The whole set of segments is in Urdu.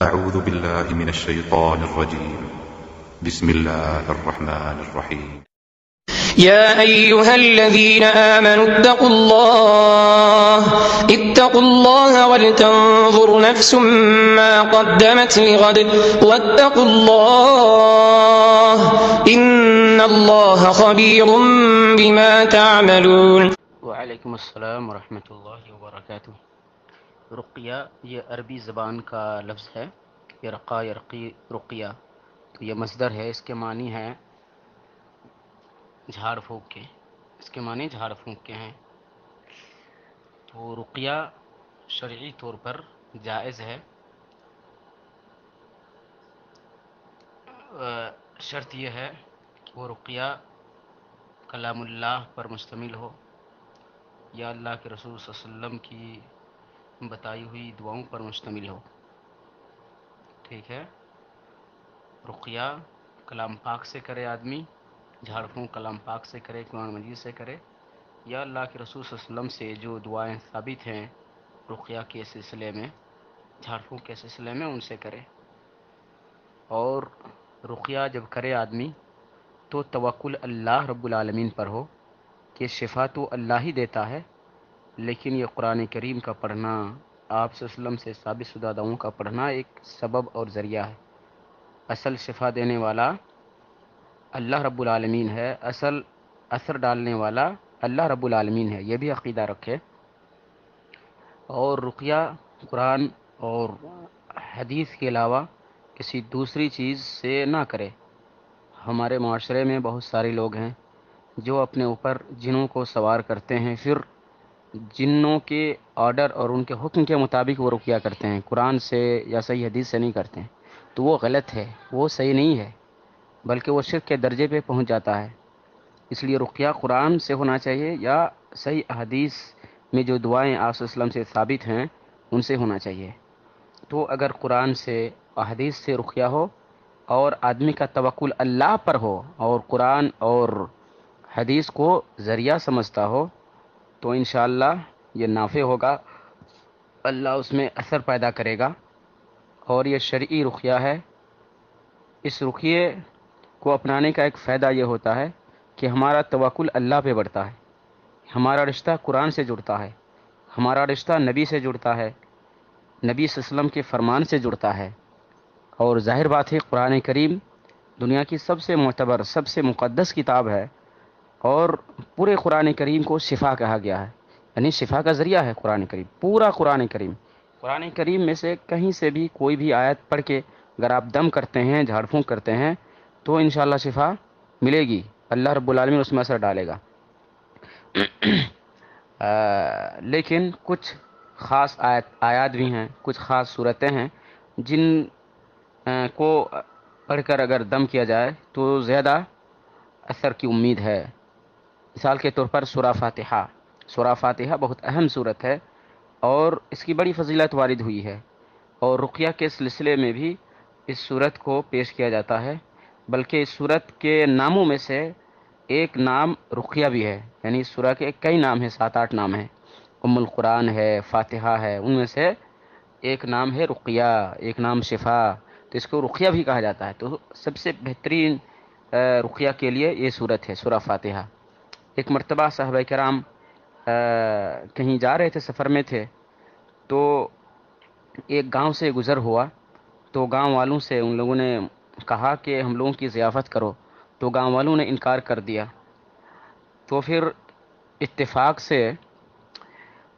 أعوذ بالله من الشيطان الرجيم. بسم الله الرحمن الرحيم. يا أيها الذين آمنوا اتقوا الله ولتنظر نفس ما قدمت لغد واتقوا الله إن الله خبير بما تعملون. وعلیکم السلام ورحمۃ اللہ وبرکاتہ۔ رقیہ یہ عربی زبان کا لفظ ہے، یرقا یرقی رقیہ، تو یہ مصدر ہے، اس کے معنی ہے جھاڑ پھونک کے، اس کے معنی جھاڑ پھونک کے ہیں۔ تو رقیہ شرعی طور پر جائز ہے، شرط یہ ہے کہ وہ رقیہ کلام اللہ پر مشتمل ہو یا اللہ کے رسول صلی اللہ علیہ وسلم کی بتائی ہوئی دعاؤں پر مشتمل ہو۔ ٹھیک ہے، رقیہ کلام پاک سے کرے آدمی، جھاڑ پھونک کلام پاک سے کرے، قرآن مجید سے کرے، یا اللہ کے رسول صلی اللہ علیہ وسلم سے جو دعائیں ثابت ہیں رقیہ کے سلسلے میں، جھاڑ پھونک کے سلسلے میں، ان سے کرے۔ اور رقیہ جب کرے آدمی تو توکل اللہ رب العالمین پر ہو کہ شفا تو اللہ ہی دیتا ہے، لیکن یہ قرآن کریم کا پڑھنا، آپ صلی اللہ علیہ وسلم سے ثابت شدہ دعاؤں کا پڑھنا ایک سبب اور ذریعہ ہے۔ اصل شفا دینے والا اللہ رب العالمین ہے، اصل اثر ڈالنے والا اللہ رب العالمین ہے، یہ بھی عقیدہ رکھے۔ اور رقیہ قرآن اور حدیث کے علاوہ کسی دوسری چیز سے نہ کرے۔ ہمارے معاشرے میں بہت سارے لوگ ہیں جو اپنے اوپر جنوں کو سوار کرتے ہیں، پھر جنوں کے آرڈر اور ان کے حکم کے مطابق وہ رقیہ کرتے ہیں، قرآن سے یا صحیح حدیث سے نہیں کرتے ہیں، تو وہ غلط ہے، وہ صحیح نہیں ہے، بلکہ وہ شرک کے درجے پہ پہنچ جاتا ہے۔ اس لیے رقیہ قرآن سے ہونا چاہیے یا صحیح حدیث میں جو دعائیں آپ صلی اللہ علیہ وسلم سے ثابت ہیں ان سے ہونا چاہیے۔ تو اگر قرآن سے حدیث سے رقیہ ہو اور آدمی کا توکل اللہ پر ہو اور قرآن اور حدیث کو ذریعہ سمجھتا ہو تو انشاءاللہ یہ نافع ہوگا، اللہ اس میں اثر پیدا کرے گا، اور یہ شرعی رقیہ ہے۔ اس رقیے کو اپنانے کا ایک فائدہ یہ ہوتا ہے کہ ہمارا توکل اللہ پہ بڑھتا ہے، ہمارا رشتہ قرآن سے جڑتا ہے، ہمارا رشتہ نبی سے جڑتا ہے، نبی صلی اللہ علیہ وسلم کے فرمان سے جڑتا ہے۔ اور ظاہر بات ہے قرآن کریم دنیا کی سب سے معتبر، سب سے مقدس کتاب ہے، اور پورے قرآن کریم کو شفا کہا گیا ہے، یعنی شفا کا ذریعہ ہے قرآن کریم۔ پورا قرآن کریم میں سے کہیں سے بھی کوئی بھی آیت پڑھ کے اگر آپ دم کرتے ہیں، جھاڑ پھونک کرتے ہیں تو انشاءاللہ شفا ملے گی، اللہ رب العالمین اس میں اثر ڈالے گا۔ لیکن کچھ خاص آیات بھی ہیں، کچھ خاص صورتیں ہیں جن کو پڑھ کر اگر دم کیا جائے تو زیادہ اثر کی امید ہے۔ مثال کے طور پر سورہ فاتحہ بہت اہم صورت ہے اور اس کی بڑی فضیلت وارد ہوئی ہے، اور رقیہ کے سلسلے میں بھی اس صورت کو پیش کیا جاتا ہے، بلکہ اس صورت کے ناموں میں سے ایک نام رقیہ بھی ہے، یعنی اس سورہ کے کئی نام ہیں، 7-8 نام ہیں، ام القرآن ہے، فاتحہ ہے، ان میں سے ایک نام ہے رقیہ، ایک نام شفا، تو اس کو رقیہ بھی کہا جاتا ہے۔ تو سب سے بہترین رقیہ کے لیے یہ صورت ہے سورہ فاتحہ۔ ایک مرتبہ صحابہ کرام کہیں جا رہے تھے، سفر میں تھے، تو ایک گاؤں سے گزر ہوا، تو گاؤں والوں سے ان لوگوں نے کہا کہ ہم لوگوں کی ضیافت کرو، تو گاؤں والوں نے انکار کر دیا۔ تو پھر اتفاق سے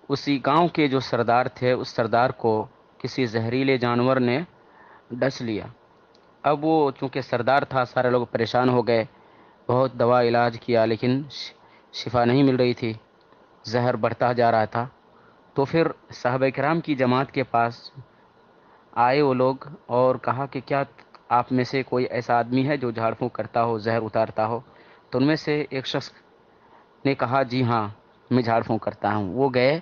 اسی گاؤں کے جو سردار تھے، اس سردار کو کسی زہریلے جانور نے ڈس لیا۔ اب وہ چونکہ سردار تھا، سارے لوگ پریشان ہو گئے، بہت دوا علاج کیا لیکن شفا نہیں مل رہی تھی، زہر بڑھتا جا رہا تھا۔ تو پھر صحابہ کرام کی جماعت کے پاس آئے وہ لوگ اور کہا کہ کیا آپ میں سے کوئی ایسا آدمی ہے جو جھاڑ پھونک کرتا ہو، زہر اتارتا ہو؟ تو ان میں سے ایک شخص نے کہا جی ہاں میں جھاڑ پھونک کرتا ہوں۔ وہ گئے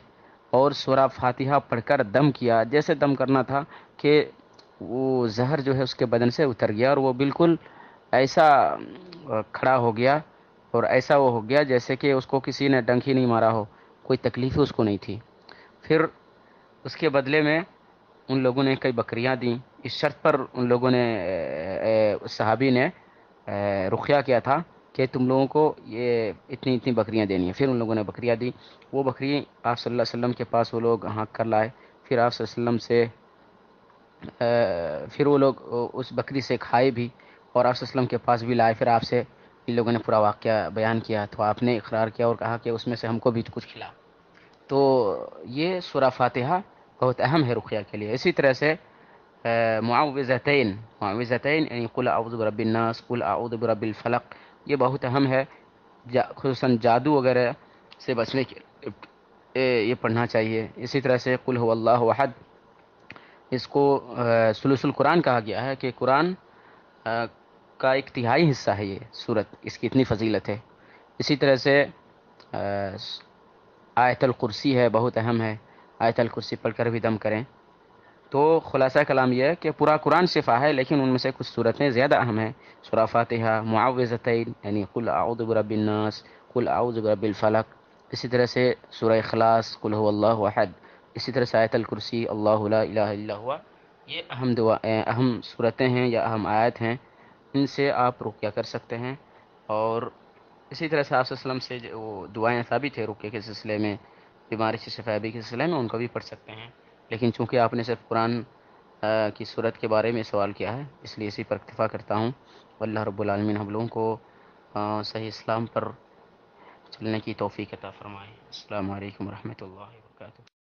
اور سورہ فاتحہ پڑھ کر دم کیا، جیسے دم کرنا تھا کہ وہ زہر جو ہے اس کے بدن سے اتر گیا، اور وہ بالکل ایسا کھڑا ہو گیا اور ایسا وہ ہو گیا جیسے کہ اس کو کسی نے ڈنک ہی نہیں مارا ہو، کوئی تکلیف اس کو نہیں تھی۔ پھر اس کے بدلے میں ان لوگوں نے کئی بکریاں دیں، اس شرط پر ان لوگوں نے صحابی نے رقیہ کیا تھا کہ تم لوگوں کو یہ اتنی اتنی بکریاں دینی ہیں۔ پھر ان لوگوں نے بکریاں دی، وہ بکری آپ صلی اللہ علیہ وسلم کے پاس وہ لوگ ہانک کر لائے، پھر آپ صلی اللہ علیہ وسلم سے پھر وہ لوگ اس بکری سے کھائے بھی، اور آپ صلی اللہ علیہ وسلم کے پاس بھی لائے، پھر آپ سے ان لوگوں نے پورا واقعہ بیان کیا، تو آپ نے اقرار کیا اور کہا کہ اس میں سے ہم کو بھی کچھ کھلا۔ تو یہ سورہ فاتحہ بہت اہم ہے رقیہ کے لیے۔ اسی طرح سے معوذتین یعنی قل اعوذ برب الناس، قل اعوذ برب الفلق، یہ بہت اہم ہے، خصوصاً جادو وغیرہ سے بچنے کے یہ پڑھنا چاہیے۔ اسی طرح سے قل هو اللہ احد، اس کو ثلث القرآن کہا گیا ہے کہ قرآن کا ایک تہائی حصہ ہے یہ سورت، اس کی اتنی فضیلت ہے۔ اسی طرح سے آیت الکرسی ہے، بہت اہم ہے، آیت الکرسی پڑھ کر بھی دم کریں۔ تو خلاصہ کلام یہ ہے کہ پورا قرآن شفا ہے، لیکن ان میں سے کچھ صورتیں زیادہ اہم ہیں۔ سورہ فاتحہ، معوذتین یعنی قل اعوذ برب الناس، قل اعوذ برب الفلق، اسی طرح سے سورہ اخلاص، قل هو اللہ احد، اسی طرح سے آیت الکرسی، اللہ لا الہ الا ہوا، یہ اہم صورتیں ہیں یا اہم آیت ہیں، ان سے آپ رقیہ کر سکتے ہیں۔ اور اسی طرح سے آپ صلی اللہ علیہ وسلم سے جو دعائیں ثابت ہے رقیہ کے سلسلے میں، بیماری سے شفا کے سلسلے میں، ان کو بھی پڑھ سکتے ہیں، لیکن چونکہ آپ نے صرف قرآن کی صورت کے بارے میں سوال کیا ہے، اس لیے اسی پر اکتفا کرتا ہوں۔ واللہ رب العالمین ہم لوگوں کو صحیح اسلام پر چلنے کی توفیق عطا فرمائے۔ السلام علیکم ورحمۃ اللہ وبرکاتہ۔